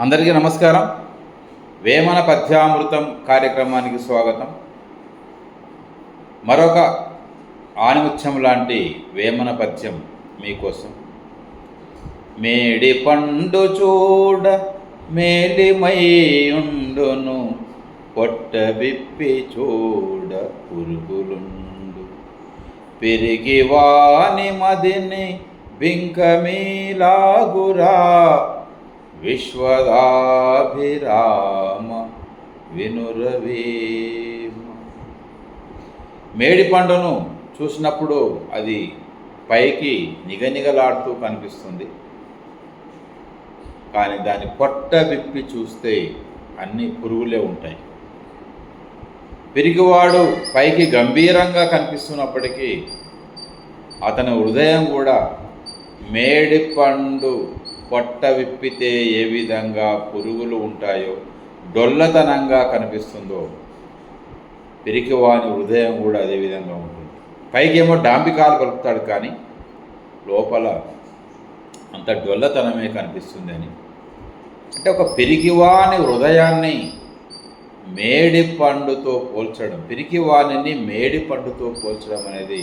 అందరికీ నమస్కారం. వేమన పద్యామృతం కార్యక్రమానికి స్వాగతం. మరొక ఆణిముత్యం లాంటి వేమన పద్యం మీకోసం. మేడి పండు చూడ మేలిమైయుండును, పొట్ట విప్పి చూడ పురుగులుండు, పెరిగి వాని మదిని బింకమీలాగురా, విశ్వదాభిరామ వినురవేమ. మేడి పండును చూసినప్పుడు అది పైకి నిగనిగలాడుతూ కనిపిస్తుంది, కానీ దాని పొట్ట విప్పి చూస్తే అన్ని పురుగులే ఉంటాయి. పిరిగివాడు పైకి గంభీరంగా కనిపిస్తున్నప్పటికీ అతని హృదయం కూడా మేడి పండు పొట్ట విప్పితే ఏ విధంగా పురుగులు ఉంటాయో, డొల్లతనంగా కనిపిస్తుందో, పిరికివాని హృదయం కూడా అదే విధంగా ఉంటుంది. పైకేమో డాంబికాలు కలుపుతాడు, కానీ లోపల అంత డొల్లతనమే కనిపిస్తుంది అని. అంటే ఒక పిరికివాని హృదయాన్ని మేడి పండుతో పోల్చడం, పిరికివాణిని మేడి పండుతో పోల్చడం అనేది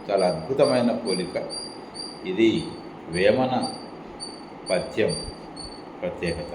చాలా అద్భుతమైన పోలిక. ఇది వేమన పద్యం ప్రత్యేకత.